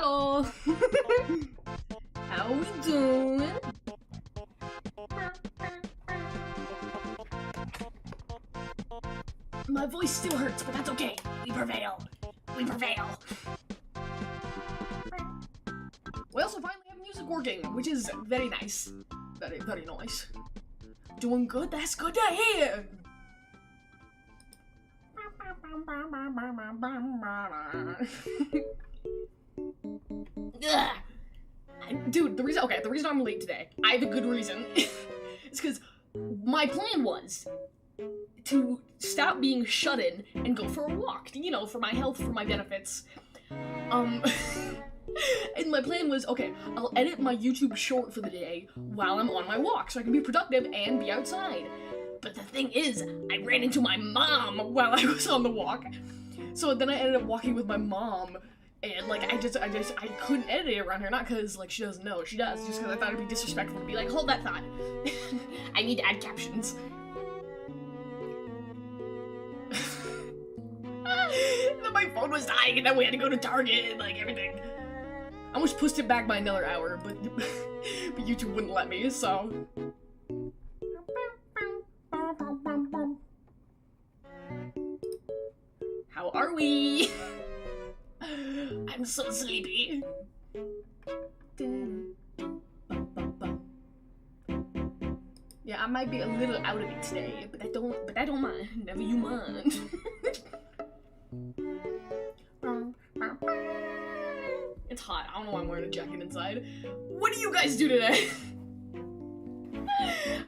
Hello! How we doing? My voice still hurts, but that's okay. We prevail. We prevail. We also finally have music working, which is very nice. Very, very nice. Doing good? That's good to hear! Dude, the reason I'm late today, I have a good reason. It's because my plan was to stop being shut in and go for a walk, you know, for my health, for my benefits. And my plan was, okay, I'll edit my YouTube short for the day while I'm on my walk so I can be productive and be outside. But the thing is, I ran into my mom while I was on the walk. So then I ended up walking with my mom, and like I couldn't edit it around her, not because like she doesn't know, she does, just because I thought it'd be disrespectful to be like, hold that thought. I need to add captions. Then my phone was dying, and then we had to go to Target and like everything. I almost pushed it back by another hour, but YouTube wouldn't let me, so. How are we? I'm so sleepy. Yeah, I might be a little out of it today, but I don't mind. Never you mind. It's hot. I don't know why I'm wearing a jacket inside. What do you guys do today?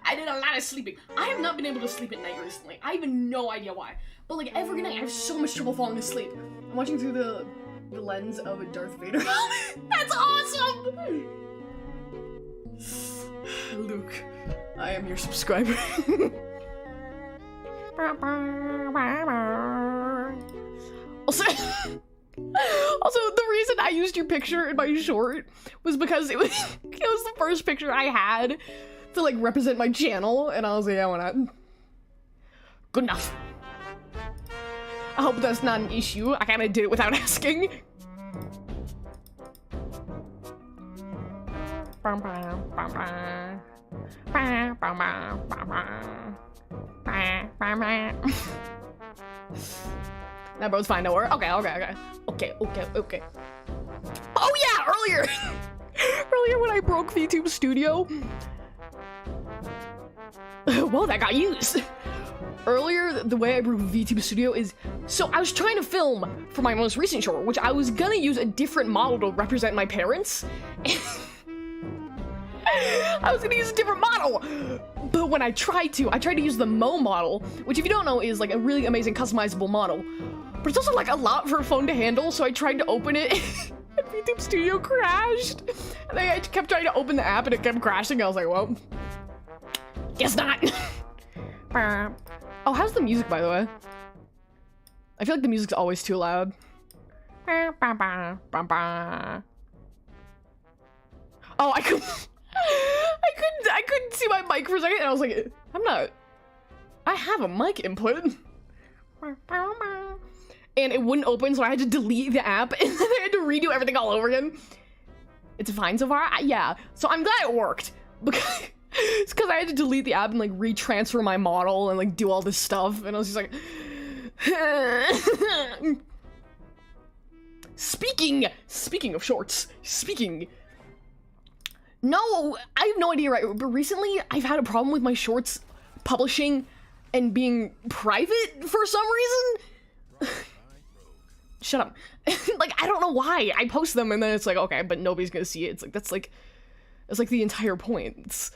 I did a lot of sleeping. I have not been able to sleep at night recently. I have no idea why. But like every night I have so much trouble falling asleep. I'm watching through the lens of a Darth Vader. That's awesome! Luke, I am your subscriber. Also, the reason I used your picture in my short was because it was the first picture I had to like represent my channel, and I was like, yeah, why not? Good enough. I hope that's not an issue. I kinda did it without asking. That bro's fine, don't worry. Okay. Oh yeah, earlier! Earlier when I broke VTube Studio. Well, that got used. Earlier, the way I broke VTube Studio is, so I was trying to film for my most recent short, which I was gonna use a different model to represent my parents. I was gonna use a different model, but when I tried to use the Mo model, which if you don't know is like a really amazing customizable model, but it's also like a lot for a phone to handle, so I tried to open it and VTube Studio crashed. And then I kept trying to open the app and it kept crashing. I was like, well, guess not. Oh, how's the music, by the way? I feel like the music's always too loud. Oh, I couldn't see my mic for a second, and I was like, I have a mic input. And it wouldn't open, so I had to delete the app, and then I had to redo everything all over again. It's fine so far? Yeah. So I'm glad it worked, because it's because I had to delete the app and like retransfer my model and like do all this stuff, and I was just like, Speaking of shorts, no, I have no idea, right? But recently, I've had a problem with my shorts publishing and being private for some reason. Shut up. Like, I don't know why. I post them and then it's like, okay, but nobody's gonna see it. It's like, that's like the entire point. It's...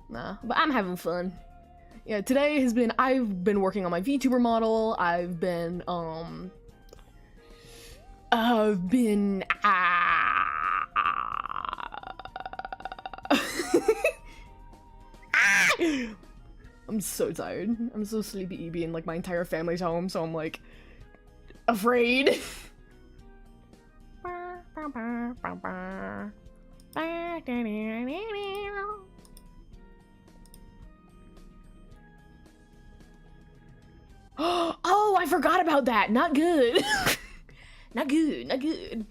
Nah, but I'm having fun. Yeah, today has been, I've been working on my VTuber model. I've been, I'm so tired. I'm so sleepy, and like my entire family's home, so I'm like, afraid. Oh, I forgot about that. Not good. Not good, not good.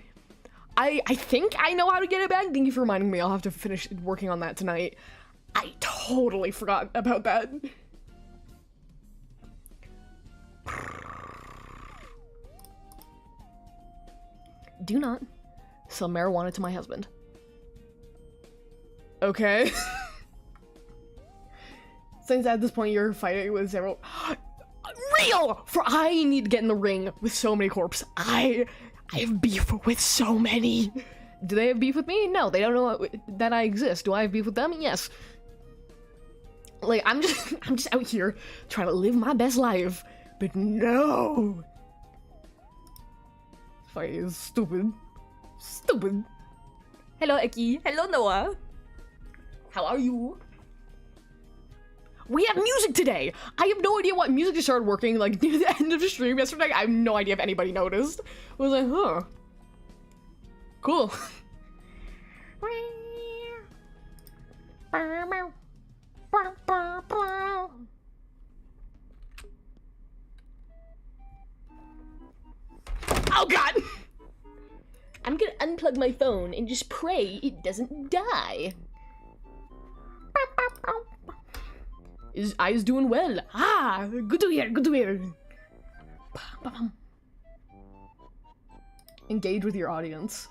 I think I know how to get it back. Thank you for reminding me. I'll have to finish working on that tonight. I totally forgot about that. Do not sell marijuana to my husband. Okay. Since at this point you're fighting with several... Real! For I need to get in the ring with so many corpse. I have beef with so many. Do they have beef with me? No, they don't know that I exist. Do I have beef with them? Yes. Like, I'm just out here trying to live my best life. But no! This fight is stupid. Stupid. Hello, Eki. Hello, Noah. How are you? We have music today! I have no idea what music just started working, like, near the end of the stream yesterday. I have no idea if anybody noticed. I was like, huh. Cool. Oh god! I'm gonna unplug my phone and just pray it doesn't die. His eyes doing well. Ah, good to hear, good to hear. Engage with your audience.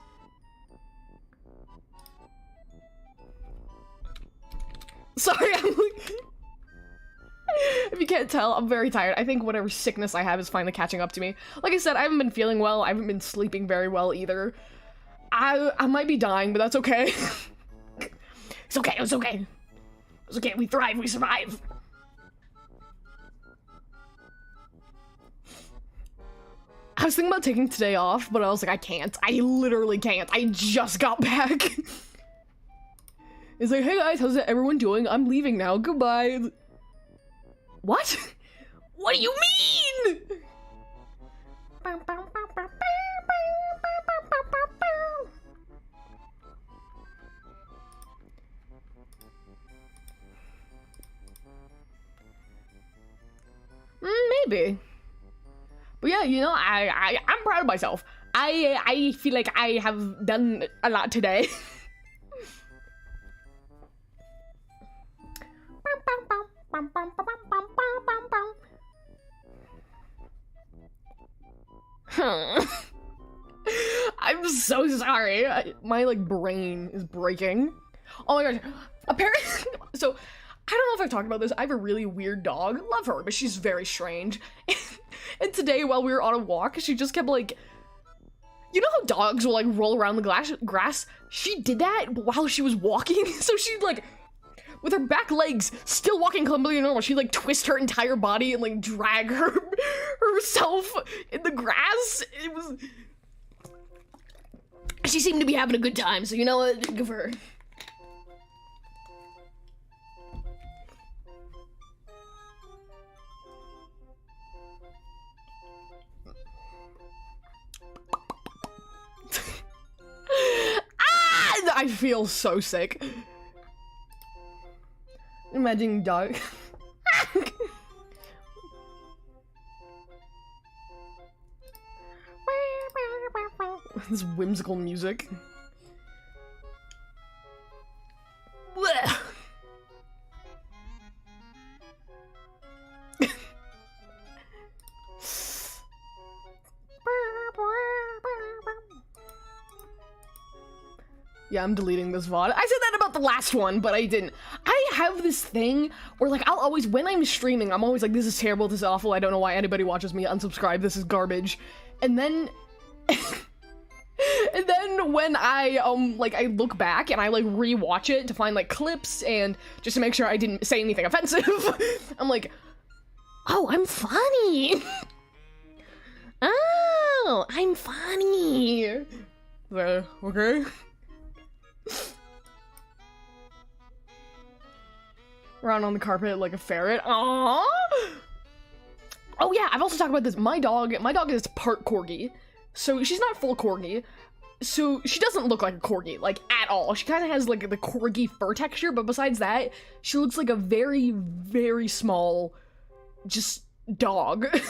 Sorry, I'm like... If you can't tell, I'm very tired. I think whatever sickness I have is finally catching up to me. Like I said, I haven't been feeling well. I haven't been sleeping very well either. I might be dying, but that's okay. It's okay, it's okay. It's okay, we thrive, we survive. I was thinking about taking today off, but I was like, I can't. I literally can't. I just got back. It's like, hey guys, how's everyone doing? I'm leaving now, goodbye. What? What do you mean? Maybe. But yeah, you know, I'm proud of myself. I feel like I have done a lot today. I'm so sorry. My like brain is breaking. Oh my gosh. Apparently, so I don't know if I've talked about this. I have a really weird dog. Love her, but she's very strange. And today, while we were on a walk, she just kept like, you know how dogs will like roll around the grass? She did that while she was walking. So she'd like, with her back legs still walking completely normal, she'd like twist her entire body and like drag herself in the grass. It was, she seemed to be having a good time. So you know what? Good for her. I feel so sick. Imagine dog. This whimsical music. Yeah, I'm deleting this VOD. I said that about the last one, but I didn't. I have this thing where, like, I'll always, when I'm streaming, I'm always like, this is terrible, this is awful, I don't know why anybody watches me, unsubscribe, this is garbage. And then... and then when I, like, I look back and I, like, re-watch it to find, like, clips and just to make sure I didn't say anything offensive, I'm like, oh, I'm funny! Oh, I'm funny! Okay. Around on the carpet like a ferret. Aww. Oh yeah, I've also talked about this. My dog is part corgi, so she's not full corgi. So she doesn't look like a corgi, like, at all. She kind of has, like, the corgi fur texture, but besides that, she looks like a very, very small, just, dog. But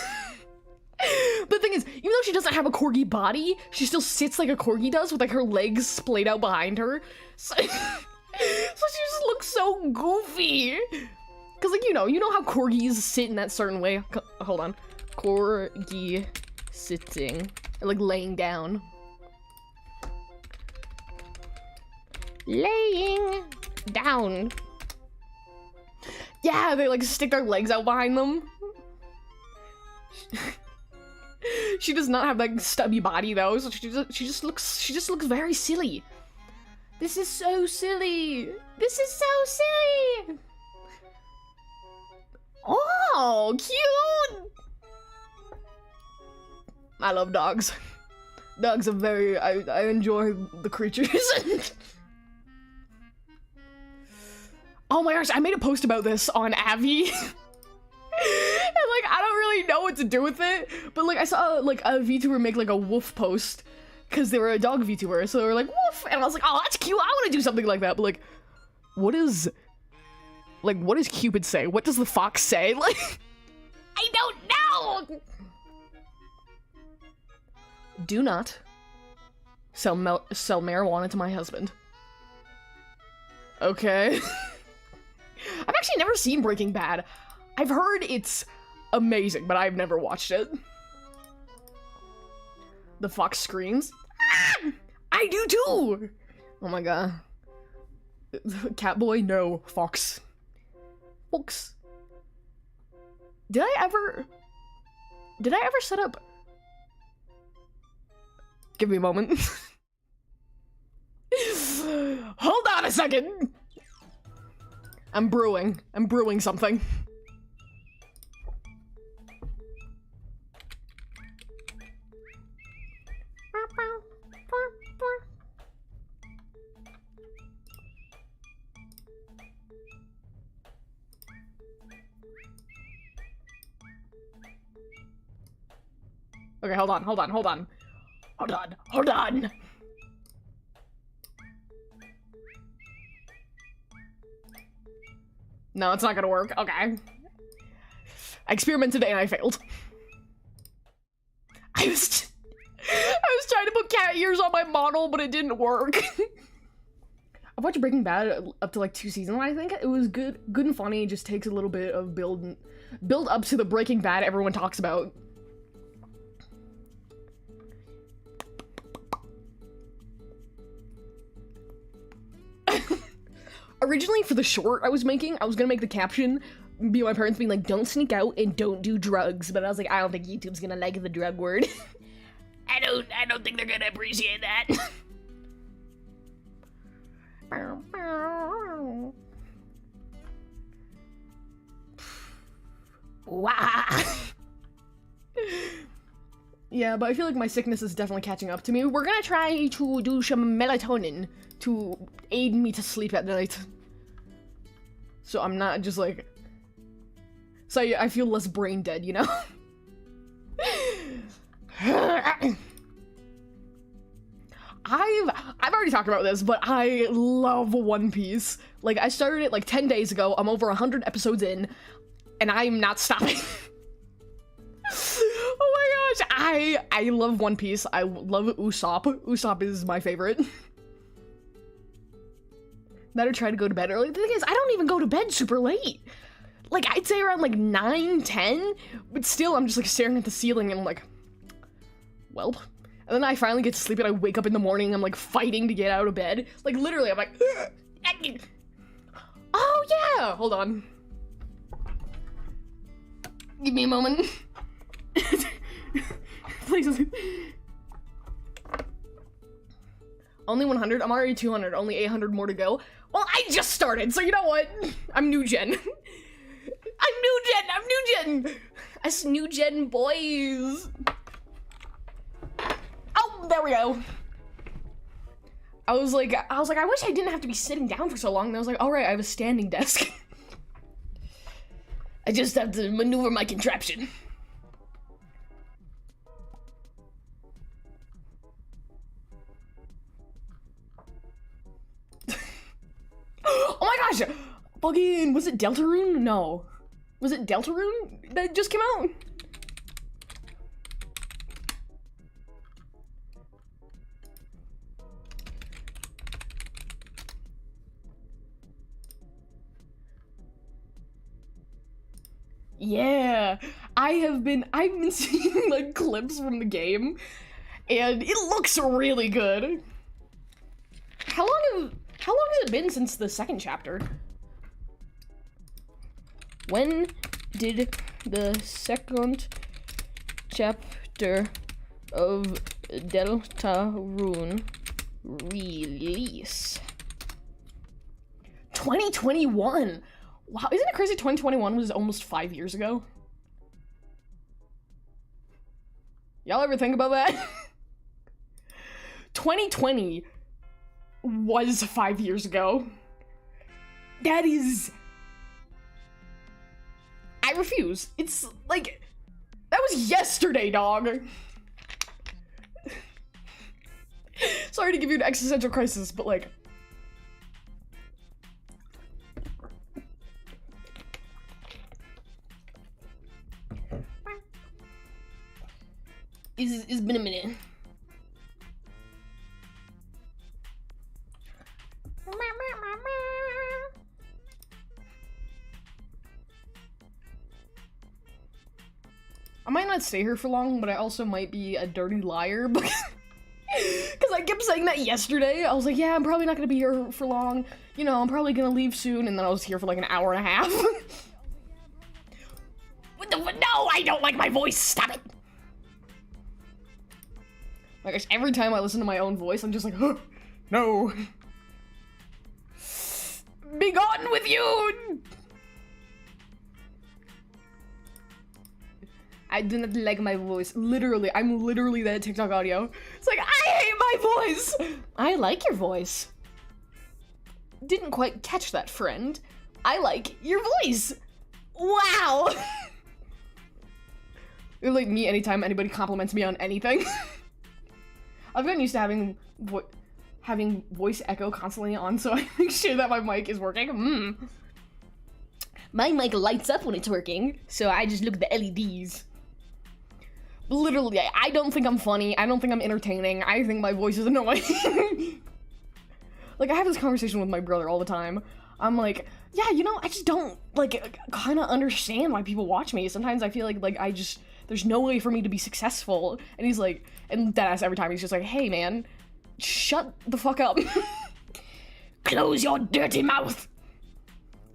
the thing is, even though she doesn't have a corgi body, she still sits like a corgi does, with, like, her legs splayed out behind her. So, so she just looks so goofy. Because, like, you know how corgis sit in that certain way. Hold on. Corgi sitting. Or, like, laying down. Laying down. Yeah, they like stick their legs out behind them. She does not have that stubby body though, so she just looks very silly. This is so silly. This is so silly. Oh, cute. I love dogs. Dogs are very, I enjoy the creatures. Oh my gosh, I made a post about this on Abby. And like, I don't really know what to do with it, but like I saw like a VTuber make like a woof post because they were a dog VTuber, so they were like woof, and I was like, oh, that's cute, I want to do something like that, but like, what does Cupid say? What does the fox say? Like, I don't know! Do not sell marijuana to my husband. Okay. I've actually never seen Breaking Bad. I've heard it's amazing, but I've never watched it. The fox screams. Ah! I do too! Oh my god. Catboy? No. Fox. Fox. Did I ever set up... Give me a moment. Hold on a second! I'm brewing something. Okay, hold on. No, it's not gonna work. Okay. I experimented and I failed. I was trying to put cat ears on my model, but it didn't work. I've watched Breaking Bad up to like 2 seasons, I think. It was good and funny. It just takes a little bit of build up to the Breaking Bad everyone talks about. Originally, for the short I was gonna make the caption be my parents being like, don't sneak out and don't do drugs, but I was like, I don't think YouTube's gonna like the drug word. I don't think they're gonna appreciate that. Wow. Yeah, but I feel like my sickness is definitely catching up to me. We're gonna try to do some melatonin to aid me to sleep at night. So I'm not just like... So I feel less brain dead, you know? I've already talked about this, but I love One Piece. Like, I started it like 10 days ago. I'm over 100 episodes in, and I'm not stopping. Oh my gosh, I love One Piece. I love Usopp. Usopp is my favorite. Better try to go to bed early. The thing is, I don't even go to bed super late. Like, I'd say around like 9, 10, but still I'm just like staring at the ceiling and I'm like, welp. And then I finally get to sleep and I wake up in the morning and I'm like fighting to get out of bed. Like literally, I'm like, oh yeah, hold on. Give me a moment. Please. Only 100? I'm already 200, only 800 more to go. Well, I just started, so you know what? I'm new gen. I'm new gen! Us new gen boys. Oh, there we go. I was like, I wish I didn't have to be sitting down for so long. And I was like, all right, I have a standing desk. I just have to maneuver my contraption. gosh! Fucking, was it Deltarune? No. Was it Deltarune that just came out? Yeah, I've been seeing like clips from the game, and it looks really good. How long has it been since the second chapter? When did the second chapter of Deltarune release? 2021. Wow, isn't it crazy 2021 was almost 5 years ago? Y'all ever think about that? 2020 was 5 years ago. That is... I refuse. It's like... That was yesterday, dog. Sorry to give you an existential crisis, but like... It's been a minute. I might not stay here for long, but I also might be a dirty liar because I kept saying that yesterday. I was like, yeah, I'm probably not gonna be here for long. You know, I'm probably gonna leave soon, and then I was here for like an hour and a half. What the? No, I don't like my voice. Stop it. Like, every time I listen to my own voice, I'm just like, oh, no. Be gone with you! I do not like my voice. Literally, I'm literally that TikTok audio. It's like, I hate my voice! I like your voice. Didn't quite catch that, friend. I like your voice. Wow! It like me anytime anybody compliments me on anything. I've gotten used to having voice echo constantly on, so I make sure that my mic is working. My mic lights up when it's working, so I just look at the LEDs. Literally, I don't think I'm funny. I don't think I'm entertaining. I think my voice is annoying. Like, I have this conversation with my brother all the time. I'm like, yeah, you know, I just don't, like, kind of understand why people watch me. Sometimes I feel like I just... There's no way for me to be successful. And he's like, and deadass every time, he's just like, hey man, shut the fuck up. Close your dirty mouth.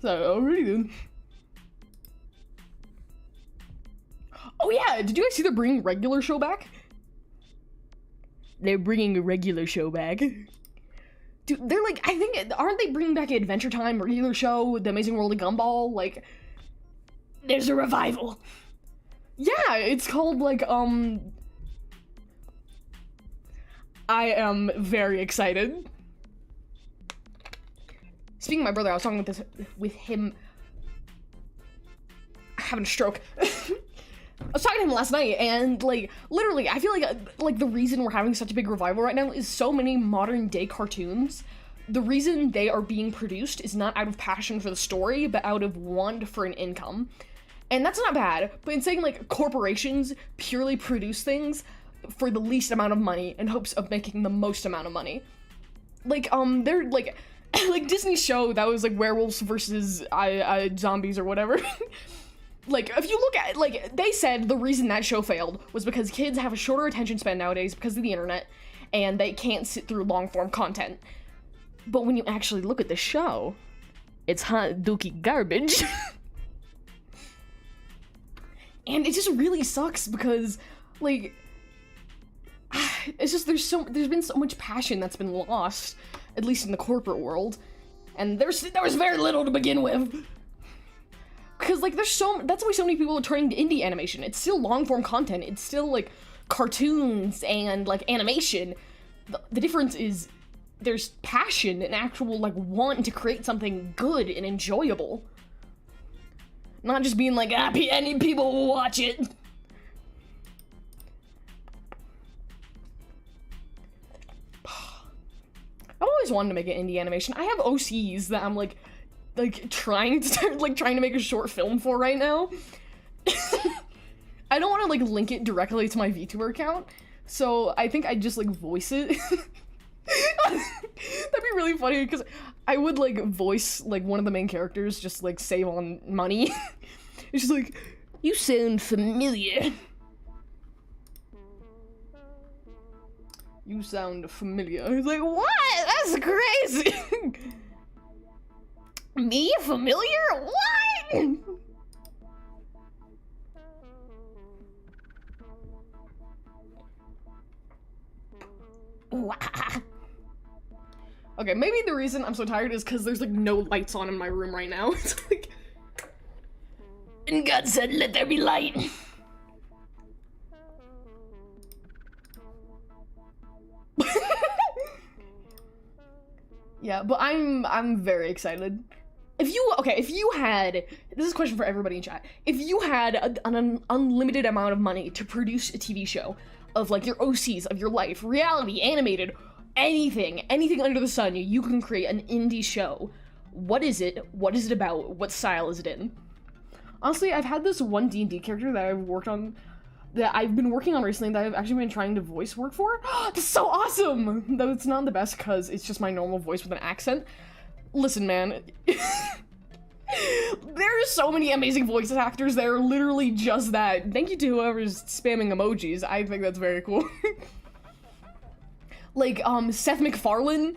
So, alrighty then. Oh yeah, did you guys see they're bringing regular show back? They're bringing a regular show back. Dude, they're like, I think, aren't they bringing back Adventure Time, regular show, The Amazing World of Gumball? Like, there's a revival. Yeah, it's called, like, I am very excited. Speaking of my brother, I was talking with him having a stroke. I was talking to him last night, and, like, literally, I feel like the reason we're having such a big revival right now is so many modern-day cartoons. The reason they are being produced is not out of passion for the story, but out of want for an income. And that's not bad, but in saying, like, corporations purely produce things for the least amount of money in hopes of making the most amount of money. Like, they're, like, like Disney's show that was, like, werewolves versus zombies or whatever. Like, if you look at, like, they said the reason that show failed was because kids have a shorter attention span nowadays because of the internet, and they can't sit through long-form content. But when you actually look at the show, it's hot dookie garbage. And it just really sucks because, like, it's just, there's been so much passion that's been lost, at least in the corporate world, and there was very little to begin with. Because, like, that's why so many people are turning to indie animation. It's still long-form content, it's still, like, cartoons and, like, animation. The difference is there's passion and actual, like, want to create something good and enjoyable. Not just being like, any people will watch it. I've always wanted to make an indie animation. I have OCs that I'm like, like trying to make a short film for right now. I don't want to like link it directly to my VTuber account, so I think I'd just like voice it. That'd be really funny because I would like voice like one of the main characters, just like save on money. It's just like, you sound familiar. You sound familiar. It's like, what? That's crazy. Me familiar? What? Okay, maybe the reason I'm so tired is because there's like no lights on in my room right now. It's like, and God said, let there be light. Yeah, but I'm very excited. If you had, this is a question for everybody in chat. If you had an unlimited amount of money to produce a TV show of like your OCs of your life, reality, animated, anything under the sun, you can create an indie show. What is it? What is it about? What style is it in? Honestly, I've had this one D&D character that I've been working on recently that I've actually been trying to voice work for. That's so awesome! Though it's not the best because it's just my normal voice with an accent. Listen, man. There are so many amazing voice actors that are literally just that. Thank you to whoever's spamming emojis. I think that's very cool. Like, Seth MacFarlane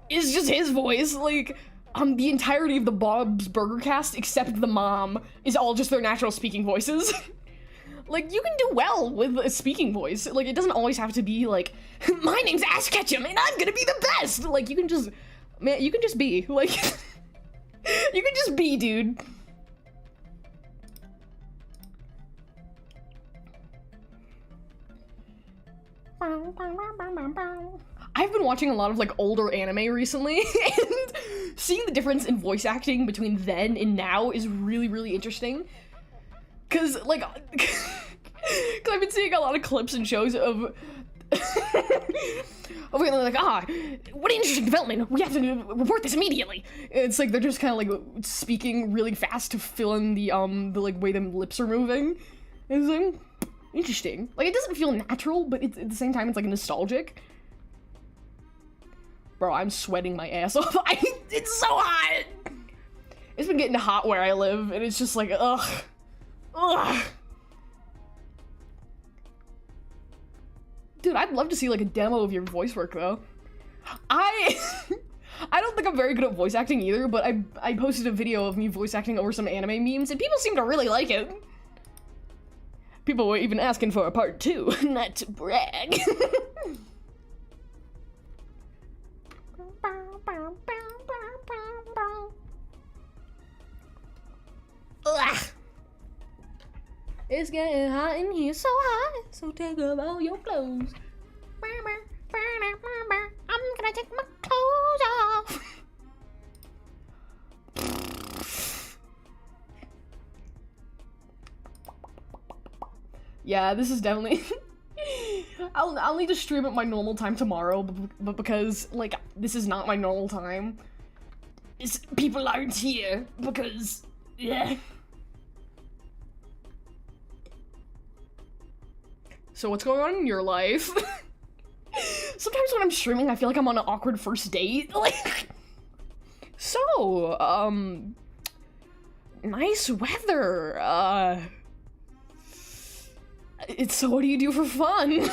is just his voice. Like, the entirety of the Bob's Burger cast, except the mom, is all just their natural speaking voices. Like, you can do well with a speaking voice. Like, it doesn't always have to be like, my name's Ash Ketchum and I'm gonna be the best! Like, you can just, man, you can just be. Like, you can just be, dude. I've been watching a lot of like older anime recently, and seeing the difference in voice acting between then and now is really, really interesting. Cause like, cause I've been seeing a lot of clips and shows of like, what an interesting development. We have to report this immediately. It's like they're just kind of like speaking really fast to fill in the like way the lips are moving. It's like interesting. Like, it doesn't feel natural, but it's at the same time it's like nostalgic. Bro, I'm sweating my ass off. It's so hot. It's been getting hot where I live, and it's just like, ugh. Dude, I'd love to see like a demo of your voice work though. I don't think I'm very good at voice acting either, but I posted a video of me voice acting over some anime memes, and people seem to really like it. People were even asking for a part 2, not to brag. It's getting hot in here, so hot, so take off all your clothes. I'm gonna take my clothes off. Yeah, this is definitely... I'll need to stream at my normal time tomorrow, but because, like, this is not my normal time, people aren't here, because, yeah. So what's going on in your life? Sometimes when I'm streaming, I feel like I'm on an awkward first date. Like, so, nice weather. So what do you do for fun?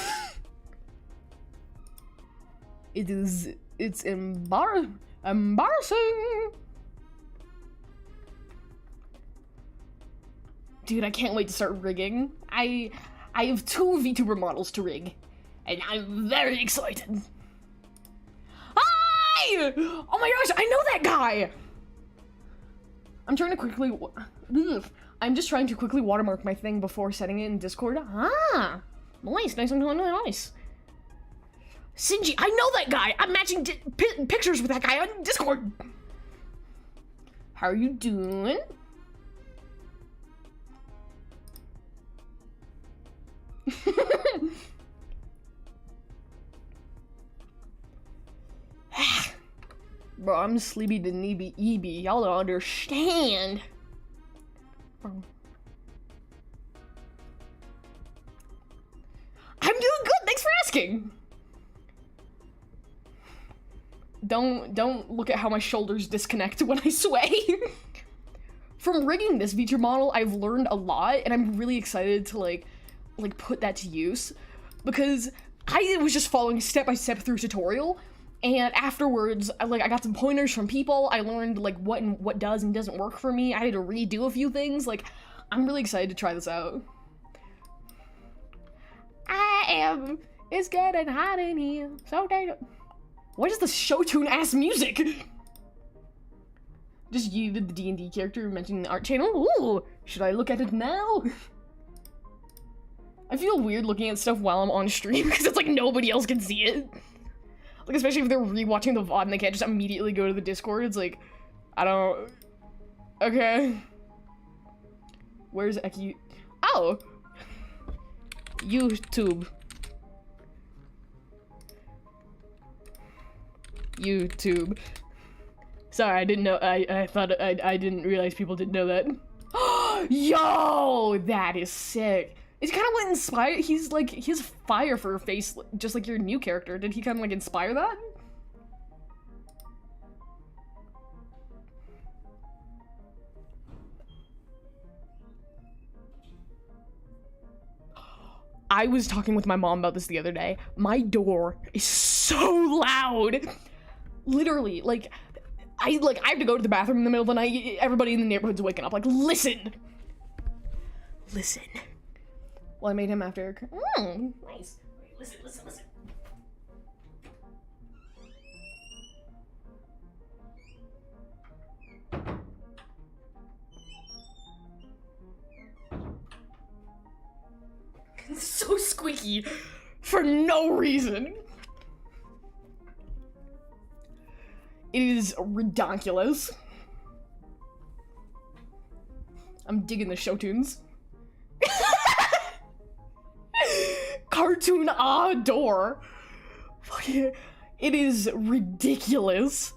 It's embarrassing. Dude, I can't wait to start rigging. I have 2 VTuber models to rig, and I'm very excited. Hi! Oh my gosh, I know that guy! I'm trying to quickly... I'm just trying to quickly watermark my thing before setting it in Discord. Ah! Nice. Shinji, I know that guy! I'm matching pictures with that guy on Discord! How are you doing? Bro, I'm sleepy to neeby EB. Y'all don't understand. Bro. I'm doing good, thanks for asking. Don't look at how my shoulders disconnect when I sway. From rigging this feature model, I've learned a lot, and I'm really excited to like put that to use, because I was just following step by step through tutorial, and afterwards, I got some pointers from people. I learned like what does and doesn't work for me. I had to redo a few things. Like, I'm really excited to try this out. It's getting hot in here, so what is the show tune ass music? Just you, the D&D character, mentioning the art channel. Ooh, should I look at it now? I feel weird looking at stuff while I'm on stream because it's like nobody else can see it. Like, especially if they're rewatching the VOD and they can't just immediately go to the Discord. It's like, I don't. Okay. Where's Eki? Oh! YouTube. YouTube. Sorry, I didn't know. I thought I didn't realize people didn't know that. Yo, that is sick. It's kind of what inspired. He's like, he has fire for a face, just like your new character. Did he kind of like inspire that? I was talking with my mom about this the other day. My door is so loud. Literally, like I have to go to the bathroom in the middle of the night. Everybody in the neighborhood's waking up. Like, listen. Listen. Well, I made him after. Nice. Wait, listen. It's so squeaky for no reason. It is redonkulous. I'm digging the show tunes. Cartoon door. Fuck yeah. It is ridiculous.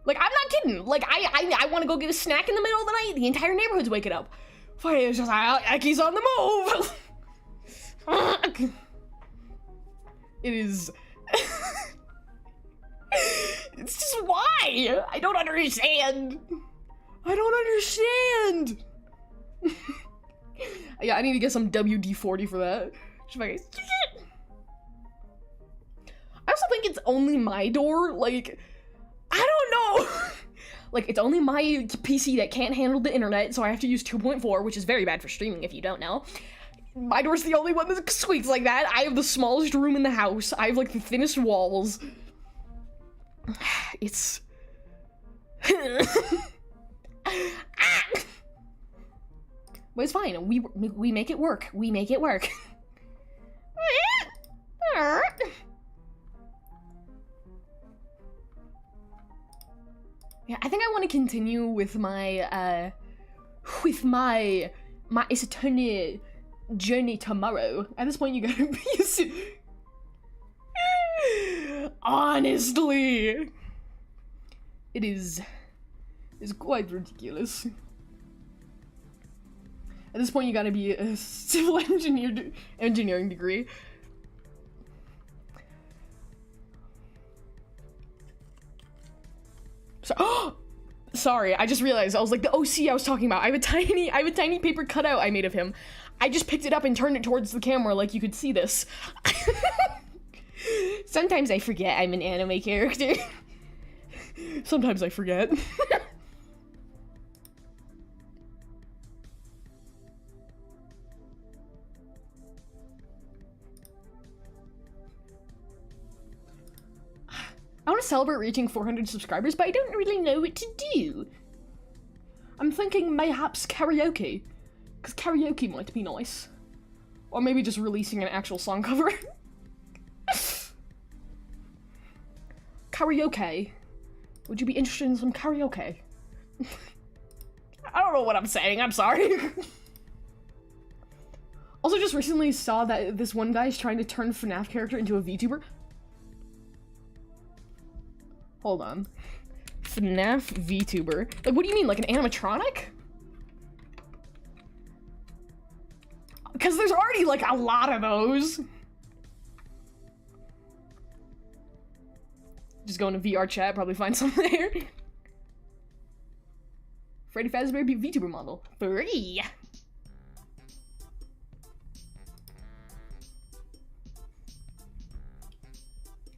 Like, I'm not kidding. Like, I want to go get a snack in the middle of the night. The entire neighborhood's waking up. Fuck, it's just like, Ecci's on the move. It is. It's just why? I don't understand. Yeah, I need to get some WD-40 for that. I also think it's only my door. Like, I don't know. Like, it's only my PC that can't handle the internet, so I have to use 2.4, which is very bad for streaming if you don't know. My door's the only one that squeaks like that. I have the smallest room in the house. I have like the thinnest walls. It's but it's fine. We make it work. We make it work. Yeah, I think I want to continue with my Ace Attorney journey tomorrow. At this point, you gotta be used to. Honestly, it's quite ridiculous. At this point, you gotta be a civil engineering degree. So, sorry, I just realized I was like the OC I was talking about. I have a tiny paper cutout I made of him. I just picked it up and turned it towards the camera like you could see this. Sometimes I forget I'm an anime character. Sometimes I forget. I want to celebrate reaching 400 subscribers, but I don't really know what to do. I'm thinking mayhaps karaoke, because karaoke might be nice. Or maybe just releasing an actual song cover. Karaoke. Would you be interested in some karaoke? I don't know what I'm saying, I'm sorry. Also, just recently saw that this one guy's trying to turn FNAF character into a VTuber. Hold on. FNAF VTuber. Like, what do you mean? Like an animatronic? Because there's already, like, a lot of those. Just go into VR chat, probably find something there. Freddy Fazbear VTuber model. Free!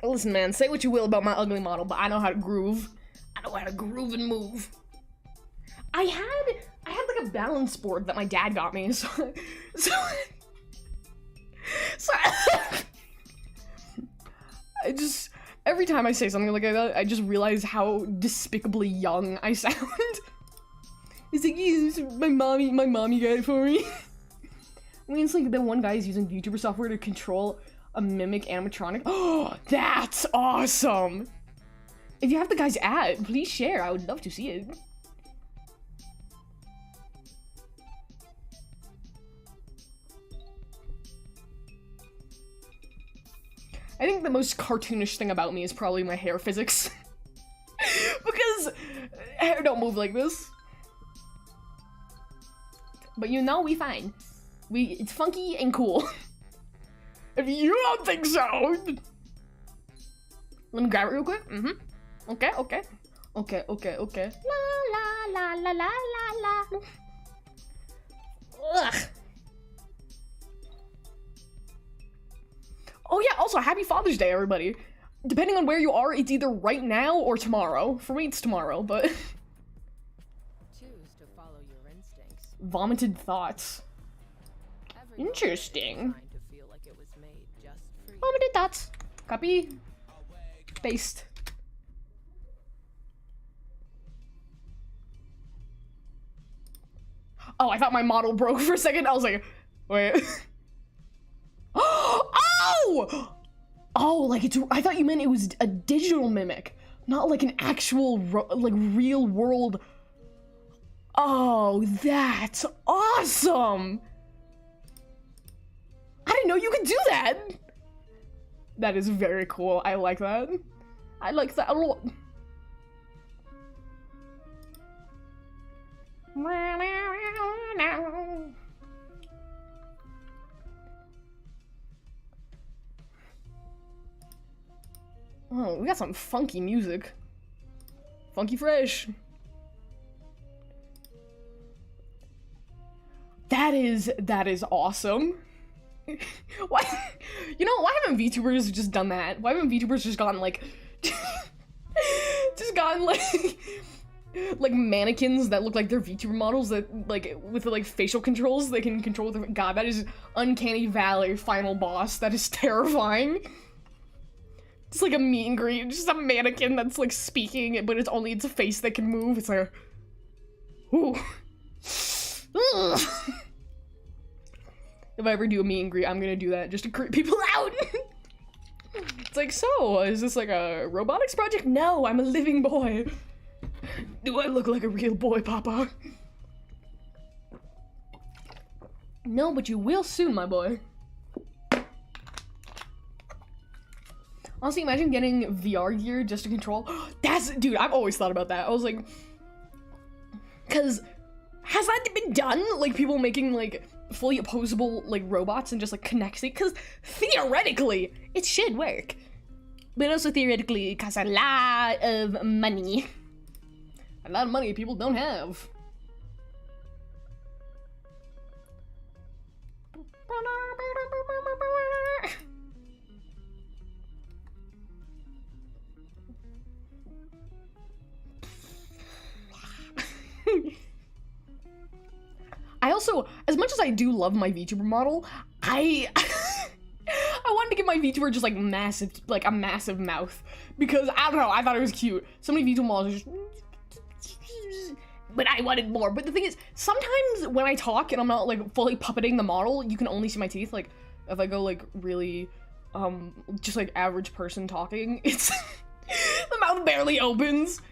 Listen, man, say what you will about my ugly model, but I know how to groove. I know how to groove and move. I had like a balance board that my dad got me, so I just, every time I say something like that, I just realize how despicably young I sound. It's like, yes, my mommy got it for me. I mean, it's like the one guy is using VTuber software to control a mimic animatronic. Oh, that's awesome! If you have the guy's ad, please share. I would love to see it. I think the most cartoonish thing about me is probably my hair physics. Because hair don't move like this. But you know, we fine. It's funky and cool. If you don't think so. Let me grab it real quick. Okay. Okay. La la la la la la la. Ugh. Oh yeah, also happy Father's Day, everybody. Depending on where you are, it's either right now or tomorrow. For me, it's tomorrow, but choose to follow your instincts. Vomited thoughts. Interesting. Vomited thoughts. Copy. Paste. Oh, I thought my model broke for a second. I was like, wait. Oh! Oh, like it's, I thought you meant it was a digital mimic, not like an actual, like real world. Oh, that's awesome. I didn't know you could do that. That is very cool. I like that. I like that a lot. Oh, we got some funky music. Funky fresh. That is awesome. Why, you know, why haven't VTubers just done that? Why haven't VTubers just gotten like, like mannequins that look like they're VTuber models that like with like facial controls they can control their, God, that is Uncanny Valley final boss. That is terrifying. It's like a meet and greet, just a mannequin that's like speaking, but it's only its face that can move. It's like, ooh. Ugh. If I ever do a meet and greet, I'm gonna do that just to creep people out. It's like, so, is this like a robotics project? No, I'm a living boy. Do I look like a real boy, Papa? No, but you will soon, my boy. Honestly, imagine getting VR gear just to control. That's, dude, I've always thought about that. I was like, cause has that been done? Like people making like fully opposable like robots and just like connecting? Cause theoretically, it should work. But also theoretically, it costs a lot of money. A lot of money people don't have. I also, as much as I do love my VTuber model, I wanted to give my VTuber just like massive, like a massive mouth, because I don't know, I thought it was cute. So many VTuber models are just, but I wanted more. But the thing is, sometimes when I talk and I'm not like fully puppeting the model, you can only see my teeth. Like if I go like really, just like average person talking, it's the mouth barely opens.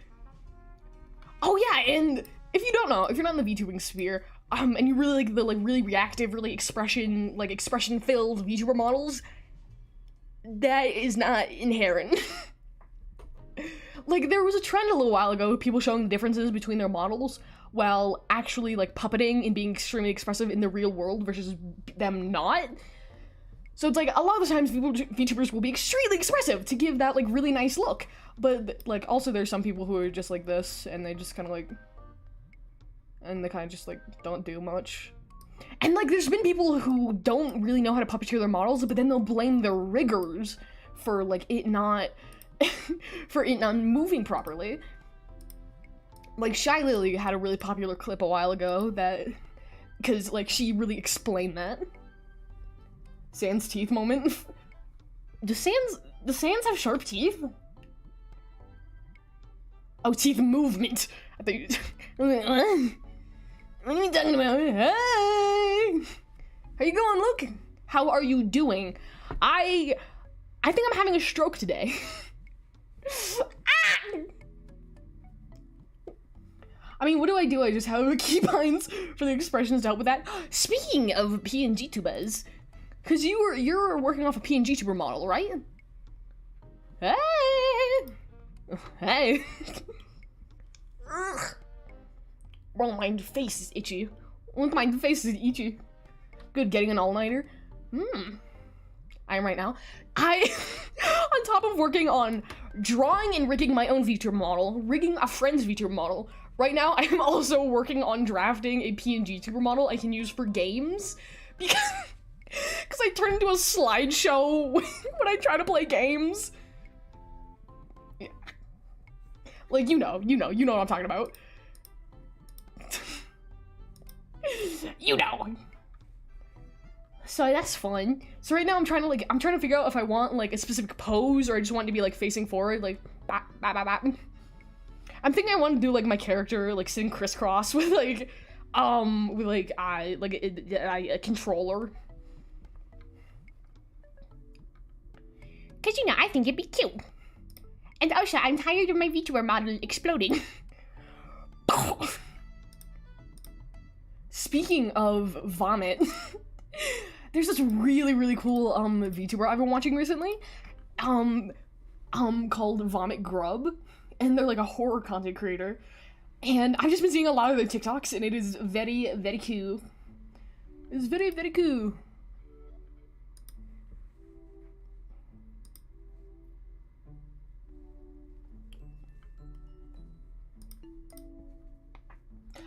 Oh yeah, and if you don't know, if you're not in the VTubing sphere, and you really like the like really reactive, really expression-filled VTuber models, that is not inherent. like, there was a trend a little while ago, people showing the differences between their models while actually, like, puppeting and being extremely expressive in the real world versus them not. So it's like, a lot of the times VTubers will be extremely expressive to give that, like, really nice look. But, like, also there's some people who are just like this, and they just kind of, like, and they kind of just, like, don't do much. And, like, there's been people who don't really know how to puppeteer their models, but then they'll blame their riggers for, like, it not, for it not moving properly. Like, Shy Lily had a really popular clip a while ago that, because, like, she really explained that. Sans teeth moment. Do Sans have sharp teeth? Oh, teeth movement. I thought you... What are you talking about? Hey! How you going, Luke? How are you doing? I think I'm having a stroke today. Ah! I mean, what do? I just have keybinds for the expressions to help with that. Speaking of PNG tubers, because you're working off a PNG tuber model, right? Hey! Hey! Bro, my face is itchy. My face is itchy. Good, getting an all-nighter. I am right now. On top of working on drawing and rigging my own VTuber model, rigging a friend's VTuber model, right now I am also working on drafting a PNG tuber model I can use for games, because I turn into a slideshow when I try to play games. Yeah. Like, you know what I'm talking about. You know. So that's fun. So right now I'm trying to figure out if I want, like, a specific pose, or I just want it to be, like, facing forward, like, bap, bap, bap, bap. I'm thinking I want to do, like, my character, like, sitting crisscross with, like, a controller. Cause, you know, I think it'd be cute. And also, I'm tired of my VTuber model exploding. Speaking of vomit, there's this really cool VTuber I've been watching recently, called Vomit Grub, and they're like a horror content creator, and I've just been seeing a lot of their TikToks, and it is very cool. It's very cool.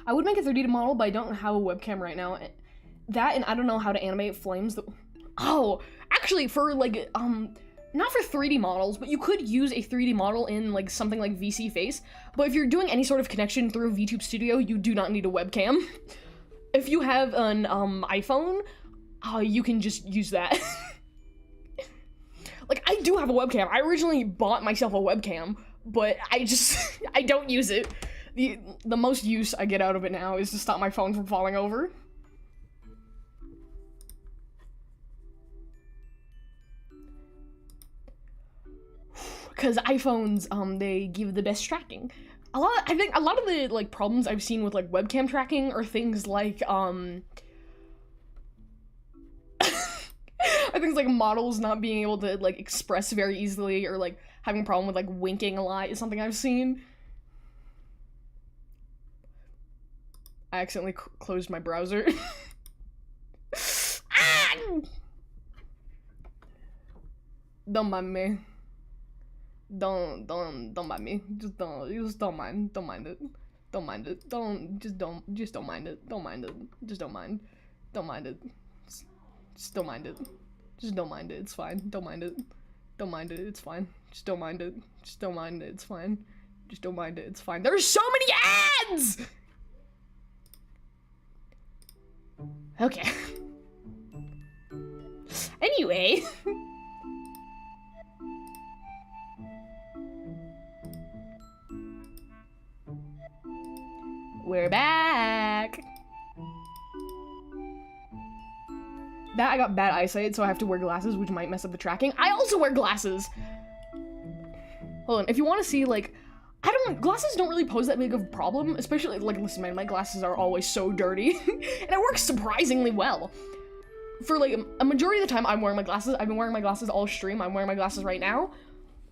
I would make a 3D model, but I don't have a webcam right now. That, and I don't know how to animate flames. Oh, actually, for, like, not for 3D models, but you could use a 3D model in, like, something like VC Face. But if you're doing any sort of connection through VTube Studio, you do not need a webcam. If you have an, iPhone, you can just use that. Like, I do have a webcam. I originally bought myself a webcam, but I don't use it. The most use I get out of it now is to stop my phone from falling over. Because iPhones, they give the best tracking. I think a lot of the, like, problems I've seen with, like, webcam tracking are things like, are things like models not being able to, like, express very easily, or, like, having a problem with, like, winking a lot is something I've seen. I accidentally closed my browser. Ah! Don't mind me. Don't mind me. Just don't mind it. Don't mind it. Just don't mind it. Don't mind it. Just don't mind. Don't mind it. Just don't mind it. Just don't mind it. It's fine. Don't mind it. Don't mind it. It's fine. Just don't mind it. Just don't mind it. It's fine. Just don't mind it. It's fine. There's so many ads! Okay. Anyway. We're back. That I got bad eyesight, so I have to wear glasses, which might mess up the tracking. I also wear glasses. Hold on, if you want to see, like, glasses don't really pose that big of a problem, especially, like, listen, man, my glasses are always so dirty, and it works surprisingly well. For, like, a majority of the time I'm wearing my glasses. I've been wearing my glasses all stream. I'm wearing my glasses right now.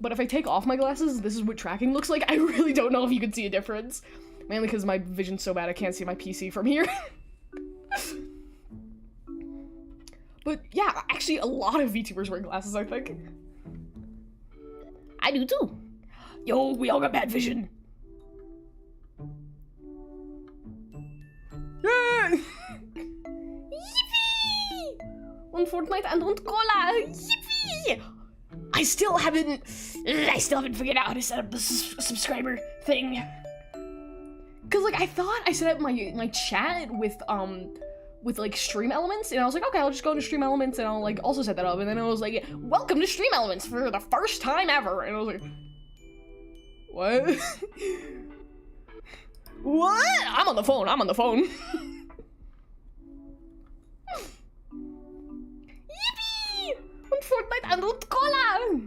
But if I take off my glasses, this is what tracking looks like. I really don't know if you can see a difference. Mainly because my vision's so bad I can't see my PC from here. But yeah, actually a lot of VTubers wear glasses, I think. I do too. Yo, we all got bad vision. Yippee! One Fortnite and one cola. Yippee! I still haven't figured out how to set up the subscriber thing. Cause like I thought I set up my chat with like Stream Elements, and I was like, okay, I'll just go to Stream Elements and I'll like also set that up, and then I was like, welcome to Stream Elements for the first time ever, and I was like, what? What? I'm on the phone. Yippee! One Fortnite and one cola.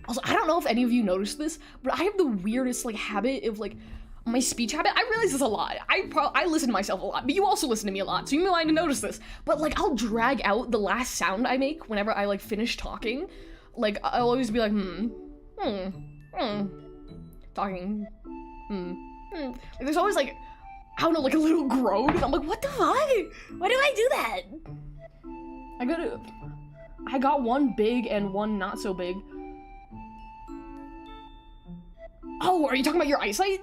Also, I don't know if any of you noticed this, but I have the weirdest like habit of like my speech habit. I realize this a lot. I listen to myself a lot, but you also listen to me a lot, so you might notice this. But like, I'll drag out the last sound I make whenever I like finish talking. Like, I'll always be like, talking, Like, there's always like, I don't know, like a little groan, and I'm like, what the fuck? Why do I do that? I got one big and one not so big. Oh, are you talking about your eyesight?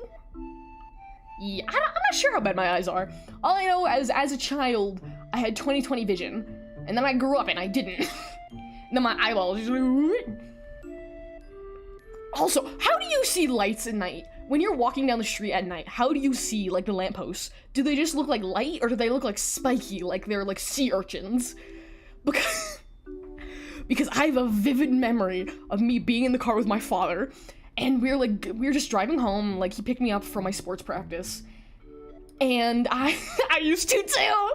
Yeah, I'm not sure how bad my eyes are. All I know is, as a child, I had 20/20 vision, and then I grew up and I didn't. And then my eyeballs just like... Also, how do you see lights at night? When you're walking down the street at night, how do you see, like, the lampposts? Do they just look like light, or do they look like spiky, like they're, like, sea urchins? Because I have a vivid memory of me being in the car with my father, and we were just driving home, like, he picked me up from my sports practice, and I used to too!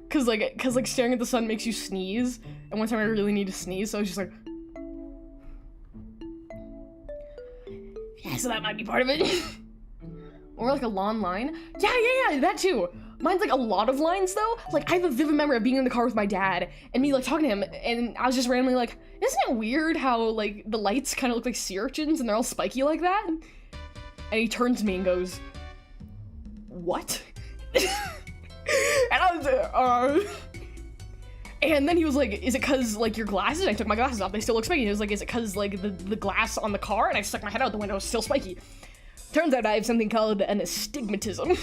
Cause staring at the sun makes you sneeze, and one time I really need to sneeze, so I was just like... Yeah, so that might be part of it. Or like a long line. Yeah, that too. Mine's like a lot of lines though. Like, I have a vivid memory of being in the car with my dad, and me like talking to him, and I was just randomly like, isn't it weird how like the lights kind of look like sea urchins and they're all spiky like that? And he turns to me and goes, what? And I was and then he was like, is it cause like your glasses? I took my glasses off, they still look spiky. He was like, is it cause like the glass on the car? And I stuck my head out the window, it's still spiky. Turns out I have something called an astigmatism.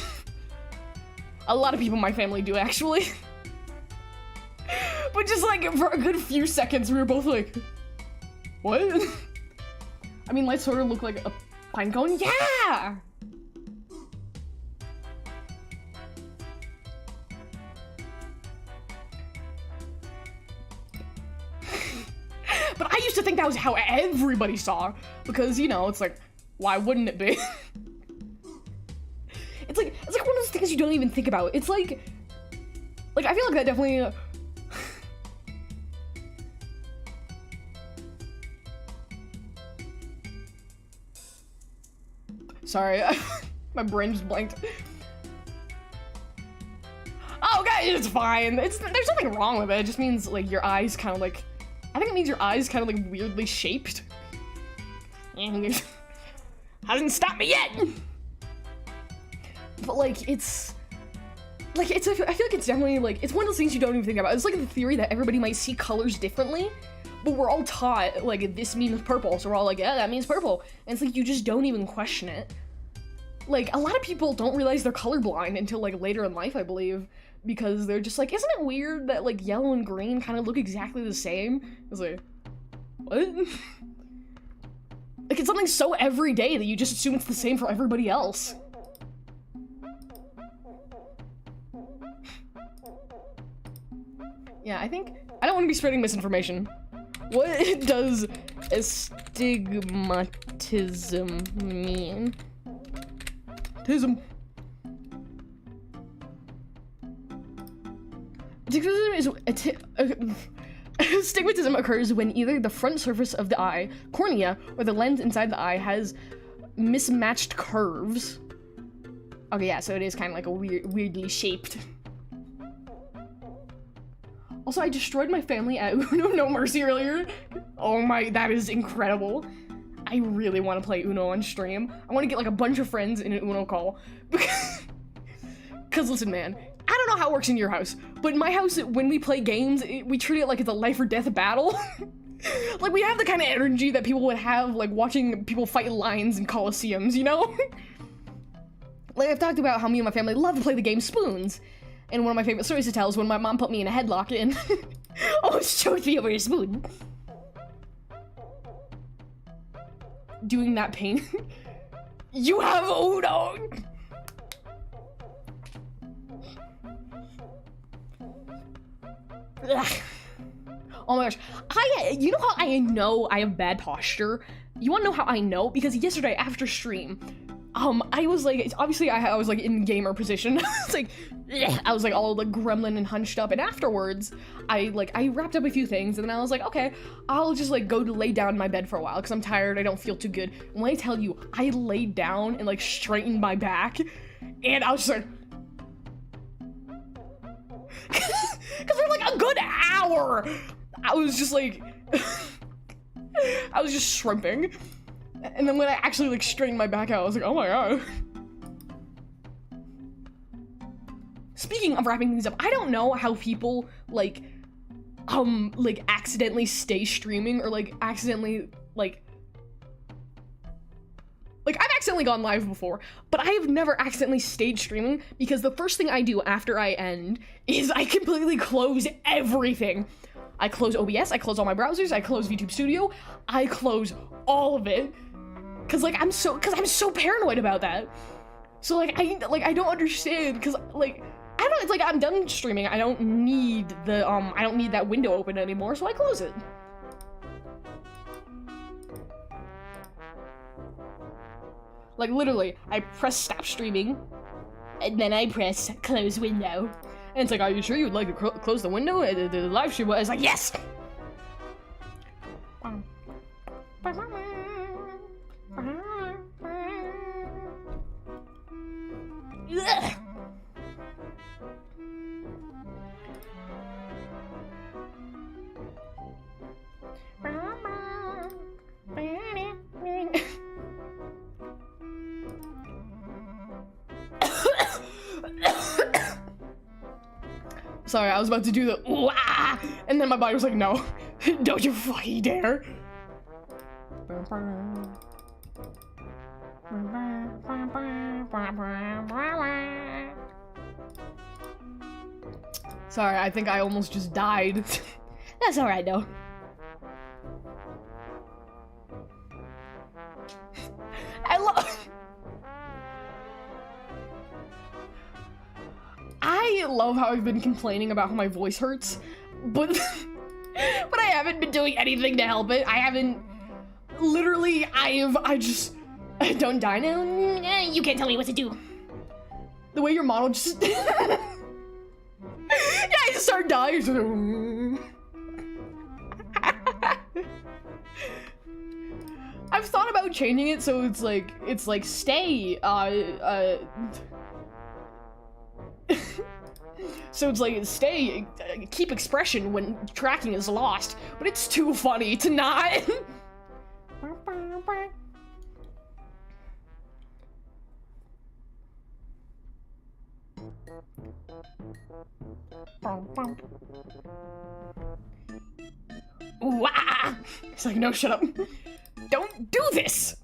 A lot of people in my family do, actually. But just like, for a good few seconds, we were both like, what? I mean, lights sort of look like a pine cone. Yeah! But I used to think that was how everybody saw, because, you know, it's like, why wouldn't it be? It's like one of those things you don't even think about. It's like I feel like that definitely... Sorry, my brain just blanked. Oh, okay, it's fine. There's nothing wrong with it. It just means, like, your eyes kind of, like... I think it means your eyes kind of, like, weirdly shaped. Hasn't stopped me yet! But, like, it's... Like, I feel like it's definitely, like, it's one of those things you don't even think about. It's like the theory that everybody might see colors differently, but we're all taught, like, this means purple, so we're all like, yeah, that means purple. And it's like, you just don't even question it. Like, a lot of people don't realize they're colorblind until, like, later in life, I believe, because they're just like, isn't it weird that, like, yellow and green kind of look exactly the same? It's like, what? Like, it's something so everyday that you just assume it's the same for everybody else. Yeah, I don't want to be spreading misinformation. What does astigmatism mean? Tism. Astigmatism occurs when either the front surface of the eye, cornea, or the lens inside the eye has mismatched curves. Okay, yeah, so it is kind of like a weirdly shaped. Also, I destroyed my family at Uno No Mercy earlier. Oh my, that is incredible. I really want to play Uno on stream. I want to get like a bunch of friends in an Uno call. Because listen, man, I don't know how it works in your house, but in my house, when we play games, we treat it like it's a life or death battle. Like, we have the kind of energy that people would have, like, watching people fight lions in coliseums, you know? Like, I've talked about how me and my family love to play the game Spoons. And one of my favorite stories to tell is when my mom put me in a headlock and almost choked me over a spoon. Doing that pain. You have Uno! Ugh. Oh my gosh, you know how I know I have bad posture? You wanna know how I know? Because yesterday after stream, I was like, obviously I was like in gamer position. It's like, ugh. I was like all like gremlin and hunched up, and afterwards, I wrapped up a few things, and then I was like, okay, I'll just like go to lay down in my bed for a while, because I'm tired, I don't feel too good. And when I tell you, I laid down and like straightened my back, and I was just like, because for like a good hour, I was just like, I was just shrimping. And then when I actually like straightened my back out, I was like, oh my god. Speaking of wrapping things up, I don't know how people like accidentally stay streaming or like accidentally I've accidentally gone live before, but I have never accidentally stayed streaming because the first thing I do after I end is I completely close everything. I close OBS, I close all my browsers, I close VTube Studio, I close all of it. Cause I'm so paranoid about that. So like I don't understand, cause like I don't know, it's like I'm done streaming. I don't need that window open anymore, so I close it. Like literally, I press stop streaming, and then I press close window. And it's like, are you sure you'd like to close the window? The live stream was like, yes! Ugh. Sorry, I was about to do the ooh, ah, and then my body was like, no, don't you fucking dare. Sorry, I think I almost just died. That's alright though. I love how I've been complaining about how my voice hurts, but but I haven't been doing anything to help it. I haven't, literally, I don't die now. You can't tell me what to do. The way your model just, yeah, I just start dying. I've thought about changing it so it's like stay, so it's like, stay, keep expression when tracking is lost, but it's too funny to not. Ooh, ah! It's like, no, shut up. Don't do this!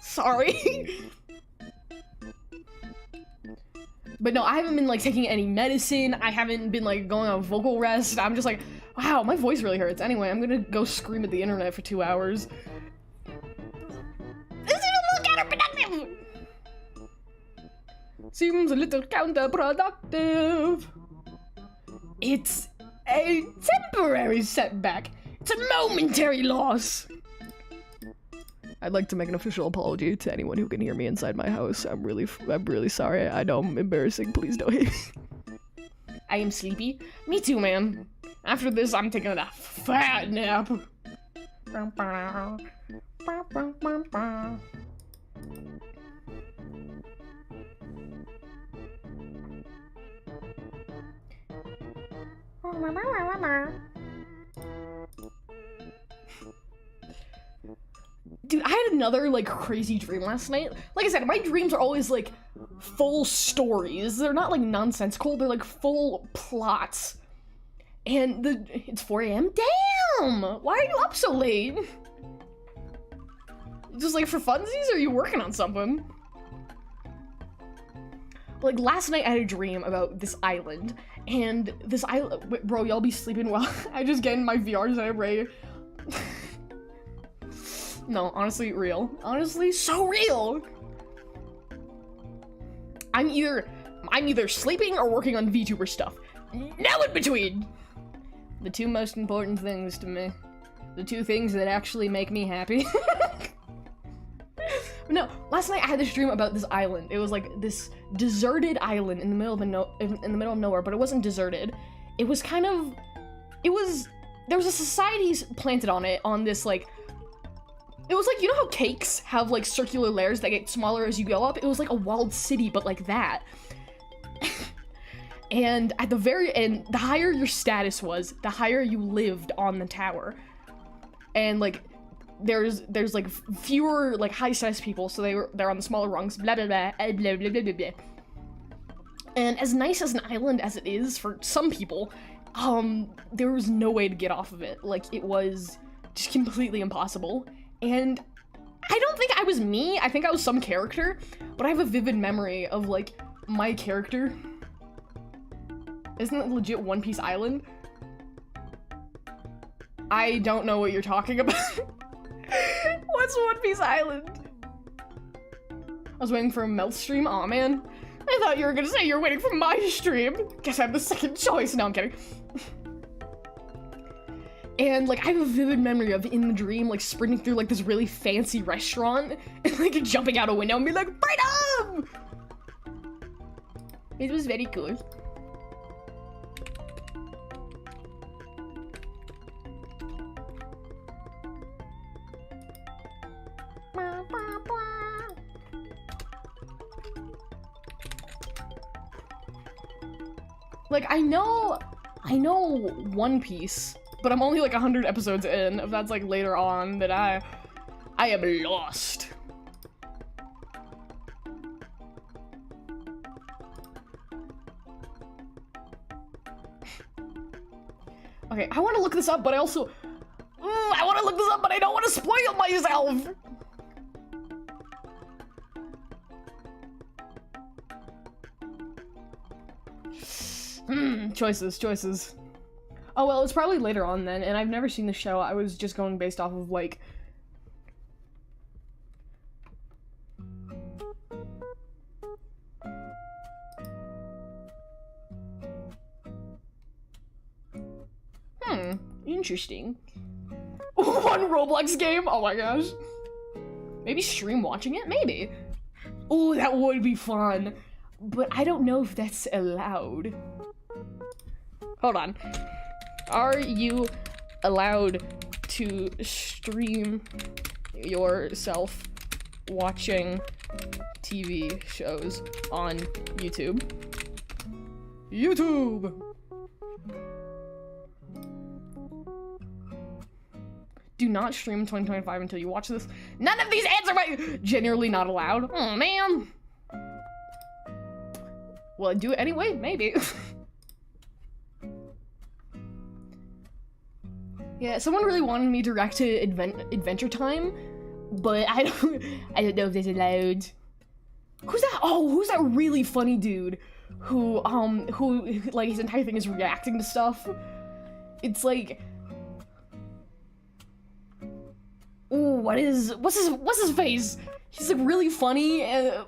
Sorry. But no, I haven't been like taking any medicine. I haven't been like going on vocal rest. I'm just like, wow, my voice really hurts. Anyway, I'm gonna go scream at the internet for 2 hours. This doesn't look counterproductive! Seems a little counterproductive. It's a temporary setback. It's a momentary loss. I'd like to make an official apology to anyone who can hear me inside my house. I'm really sorry. I know I'm embarrassing. Please don't hate me. I am sleepy. Me too, man. After this, I'm taking a fat nap. Dude, I had another, like, crazy dream last night. Like I said, my dreams are always, like, full stories. They're not, like, nonsensical. They're, like, full plots. And it's 4 a.m.? Damn! Why are you up so late? Just, like, for funsies, or are you working on something? Like, last night I had a dream about this island. And this island... Wait, bro, y'all be sleeping well. I just get in my VR set, right? No, honestly, real. Honestly, so real! I'm either sleeping or working on VTuber stuff. No in between! The two most important things to me. The two things that actually make me happy. No, last night I had this dream about this island. It was like this deserted island in the middle of in the middle of nowhere, but it wasn't deserted. It was kind of... There was a society planted on it, on this, like... It was like, you know how cakes have, like, circular layers that get smaller as you go up? It was like a walled city, but like that. And at the very end, the higher your status was, the higher you lived on the tower. And, like, there's like, fewer, like, high-status people, so they're on the smaller rungs, blah, blah, blah, blah, blah, blah, blah, blah. And as nice as an island as it is for some people, there was no way to get off of it. Like, it was just completely impossible. And I don't think I was me, I think I was some character, but I have a vivid memory of, like, my character. Isn't it legit One Piece Island? I don't know what you're talking about. What's One Piece Island? I was waiting for a melt stream? Aw, man. I thought you were gonna say you're waiting for my stream. Guess I'm the second choice. No, I'm kidding. And, like, I have a vivid memory of, in the dream, like, sprinting through, like, this really fancy restaurant and, like, jumping out a window and being like, freedom! It was very cool. Like, I know One Piece, but I'm only like 100 episodes in. If that's like later on, then I am lost. Okay, I want to look this up, but I also I want to look this up, but I don't want to spoil myself. Choices. Oh, well, it's probably later on then, and I've never seen the show. I was just going based off of, like... Interesting. One Roblox game? Oh my gosh. Maybe stream watching it? Maybe. Oh, that would be fun. But I don't know if that's allowed. Hold on. Are you allowed to stream yourself watching TV shows on YouTube? YouTube! Do not stream in 2025 until you watch this. None of these ads are generally not allowed. Oh, man. Will I do it anyway? Maybe. Yeah, someone really wanted me to react to Adventure Time, but I don't know if this is allowed. Who's that? Oh, who's that really funny dude who like his entire thing is reacting to stuff? It's like, ooh, what's his face? He's like really funny and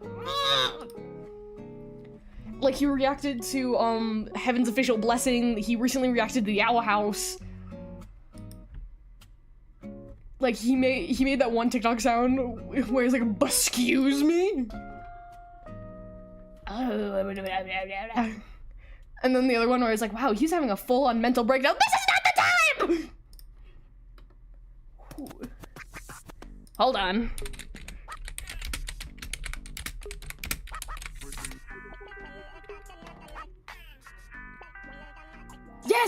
like he reacted to Heaven's Official Blessing. He recently reacted to the Owl House. Like, he made that one TikTok sound where he's like, excuse me? And then the other one where it's like, wow, he's having a full-on mental breakdown. This is not the time! Hold on.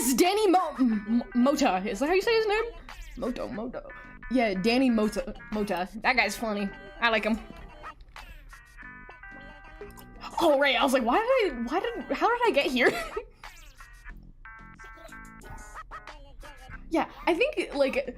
Yes, Danny Mota. Is that how you say his name? Moto. Yeah, Danny Mota. That guy's funny. I like him. Oh, right. I was like, how did I get here? Yeah, I think, like,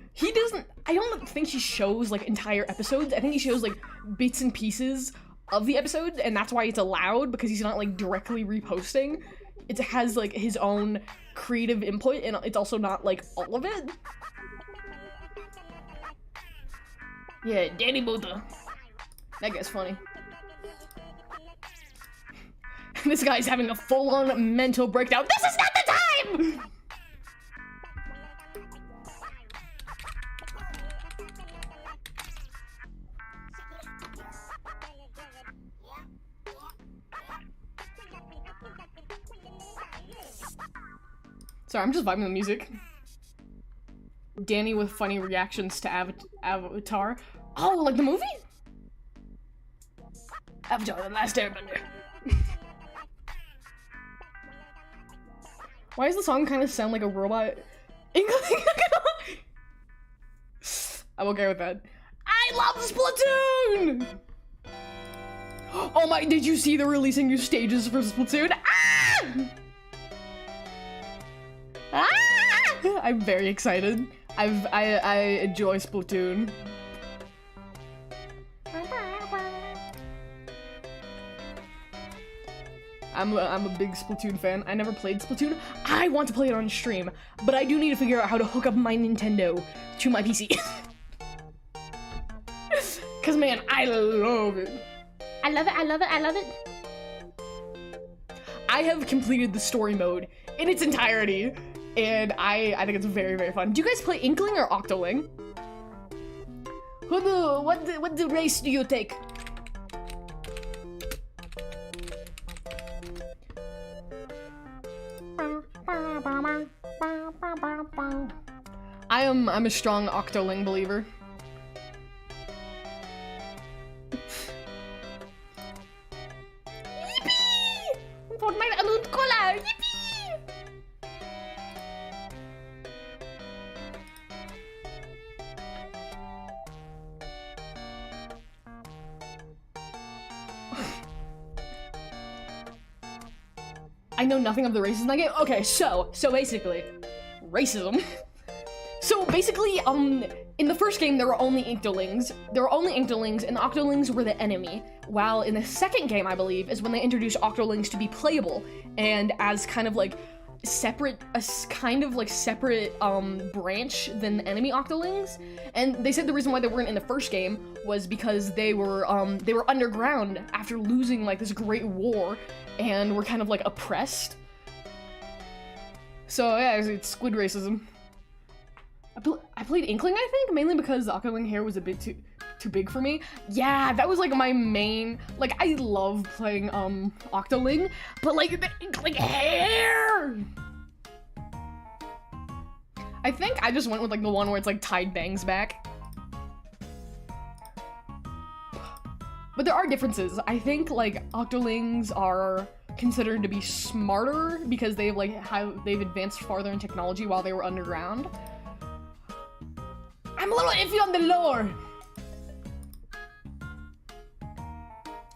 I don't think he shows, like, entire episodes. I think he shows, like, bits and pieces of the episode, and that's why it's allowed, because he's not, like, directly reposting. It has, like, his own creative input, and it's also not, like, all of it. Yeah, Danny Mota. That guy's funny. This guy's having a full-on mental breakdown. This is not the time! Sorry, I'm just vibing the music. Danny with funny reactions to Avatar. Oh, like the movie? Avatar, the Last Airbender. Why does the song kind of sound like a robot? I'm okay with that. I love Splatoon! Oh my, did you see they're releasing new stages for Splatoon? Ah! Ah! I'm very excited. I enjoy Splatoon. I'm a big Splatoon fan. I never played Splatoon. I want to play it on stream, but I do need to figure out how to hook up my Nintendo to my PC. Cause man, I love it. I love it. I have completed the story mode in its entirety, and I think it's very, very fun. Do you guys play Inkling or Octoling? What the race do you take? I'm a strong Octoling believer. Yippee! For my Alud Cola! Yippee! I know nothing of the races in that game. Okay, so basically, racism. So basically, in the first game, there were only Inklings. And the Octolings were the enemy. While in the second game, I believe, is when they introduced Octolings to be playable, and as kind of like separate branch than the enemy Octolings. And they said the reason why they weren't in the first game was because they were underground after losing like this great war, and were kind of like oppressed. So yeah, it's squid racism. I played Inkling, I think, mainly because the Octoling hair was a bit too big for me. Yeah, that was like my main, like I love playing Octoling, but like the Inkling hair! I think I just went with like the one where it's like tied bangs back. But there are differences. I think like Octolings are considered to be smarter because they've advanced farther in technology while they were underground. I'm a little iffy on the lore.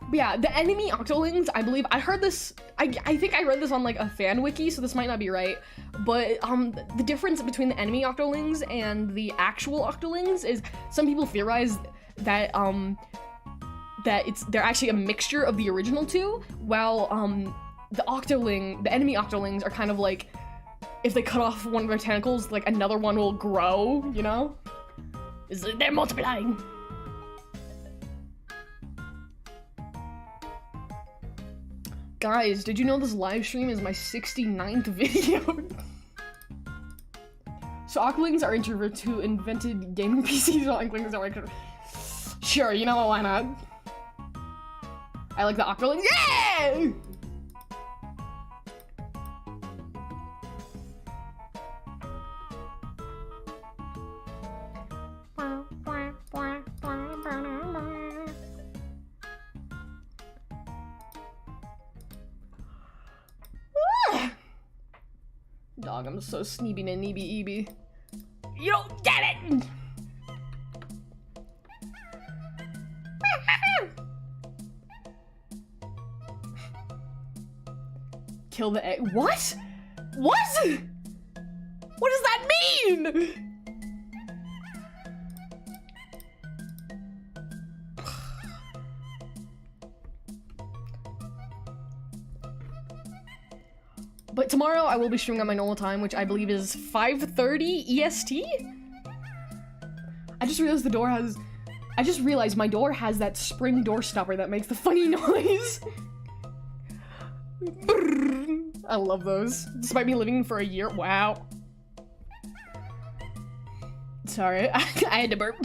But yeah, the enemy Octolings, I believe, I heard this, I think I read this on like a fan wiki, so this might not be right, but the difference between the enemy Octolings and the actual Octolings is some people theorize that they're actually a mixture of the original two, while the enemy Octolings are kind of like, if they cut off one of their tentacles, like another one will grow, you know? They're multiplying. Guys, did you know this live stream is my 69th video? So Octolings are introverts who invented gaming PCs, while Inklings are like, sure, you know what, why not? I like the Octolings. Yeah! Dog, I'm so sneeby and neeby-eeby. You don't get it! Kill the egg. What? What? What does that mean? But tomorrow I will be streaming at my normal time, which I believe is 5:30 EST? I just realized my door has that spring door stopper that makes the funny noise. I love those. Despite me living for a year. Wow. Sorry, I had to burp.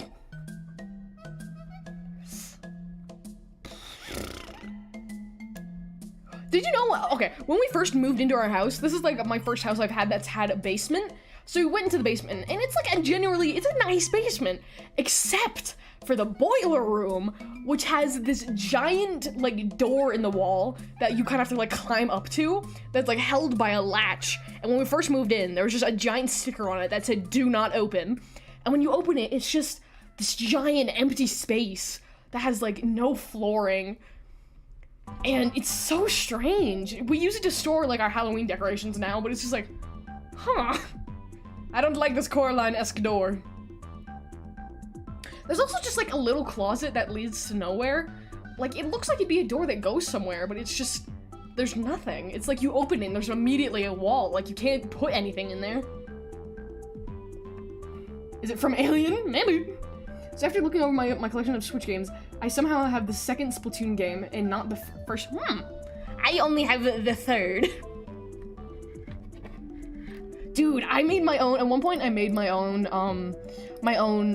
Did you know, okay, when we first moved into our house, this is like my first house I've had that's had a basement. So we went into the basement, and it's like it's a nice basement, except for the boiler room, which has this giant, like, door in the wall that you kind of have to, like, climb up to, that's, like, held by a latch. And when we first moved in, there was just a giant sticker on it that said, "Do not open." And when you open it, it's just this giant empty space that has, like, no flooring. And it's so strange. We use it to store, like, our Halloween decorations now, but it's just like, huh. I don't like this Coraline-esque door. There's also just, like, a little closet that leads to nowhere. Like, it looks like it'd be a door that goes somewhere, but it's just, there's nothing. It's like you open it and there's immediately a wall. Like, you can't put anything in there. Is it from Alien? Maybe. So after looking over my collection of Switch games, I somehow have the second Splatoon game and not the first. I only have the third. Dude, I made my own, at one point I made my own,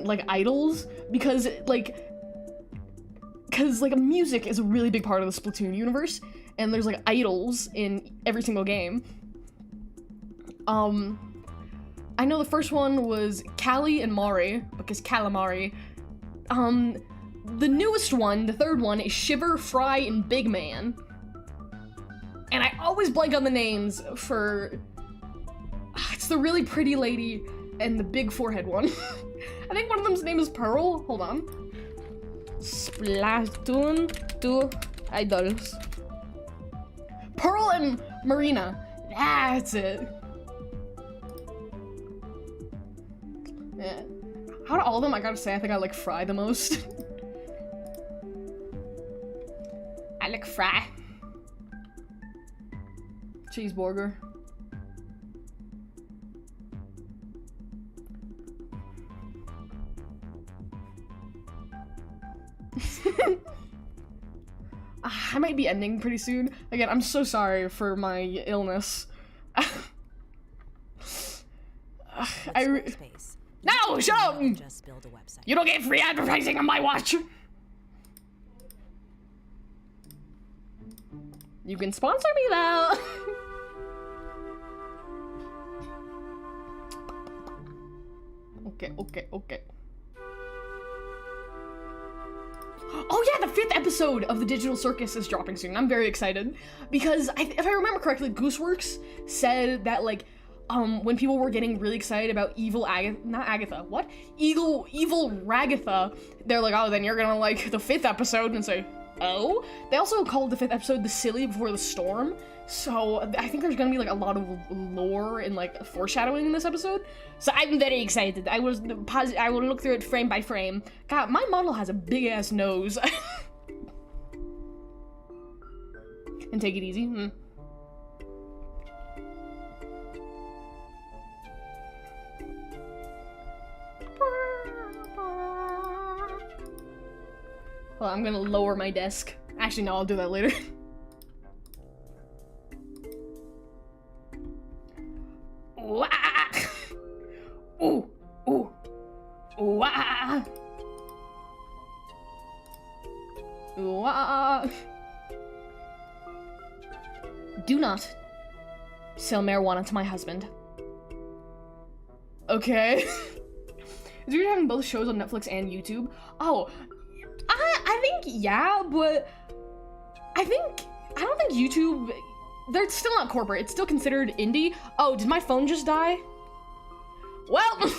like, idols, because, like, music is a really big part of the Splatoon universe, and there's, like, idols in every single game. I know the first one was Callie and Mari, because Calamari. The newest one, the third one, is Shiver, Fry, and Big Man. And I always blank on the names for... It's the really pretty lady and the big forehead one. I think one of them's name is Pearl. Hold on. Splatoon 2 idols. Pearl and Marina. That's it. Yeah. Out of all of them, I gotta say, I think I like Fry the most. I like Fry. Cheeseburger. I might be ending pretty soon. Again, I'm so sorry for my illness. No, shut up! Just build a website. You don't get free advertising on my watch! You can sponsor me though! Okay. Oh yeah, the 5th episode of the Digital Circus is dropping soon. I'm very excited because if I remember correctly, Gooseworks said that, like, when people were getting really excited about evil Ragatha, they're like, oh, then you're gonna like the 5th episode, and say, oh? They also called the 5th episode The Silly Before the Storm, so I think there's gonna be, like, a lot of lore and, like, foreshadowing in this episode. So I'm very excited. I will look through it frame by frame. God, my model has a big-ass nose. And take it easy. Well, I'm gonna lower my desk. Actually, no, I'll do that later. Ooh, ooh, ooh, ah. Ooh, ah. Do not sell marijuana to my husband. Okay. Is weird having both shows on Netflix and YouTube? Oh, I think, yeah, but I don't think YouTube they're still not corporate. It's still considered indie. Oh, did my phone just die? Well,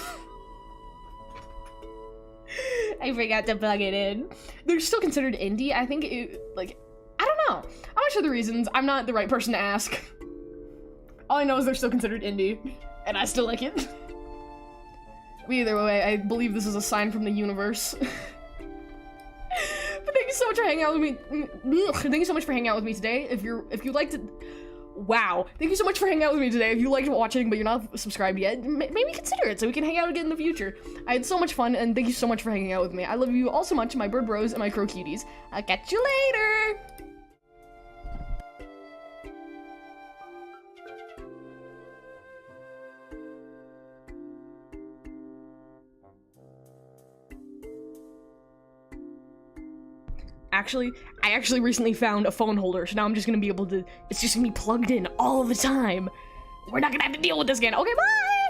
I forgot to plug it in. They're still considered indie. I think it, like, I don't know. I'm not sure the reasons. I'm not the right person to ask. All I know is they're still considered indie, and I still like it. But either way, I believe this is a sign from the universe. But thank you so much for hanging out with me. Thank you so much for hanging out with me today. If you liked it, wow. Thank you so much for hanging out with me today. If you liked watching but you're not subscribed yet, maybe consider it so we can hang out again in the future. I had so much fun, and thank you so much for hanging out with me. I love you all so much, my bird bros and my crow cuties. I'll catch you later. I actually recently found a phone holder, so now I'm just gonna be able to, it's just gonna be plugged in all the time. We're not gonna have to deal with this again. Okay, bye!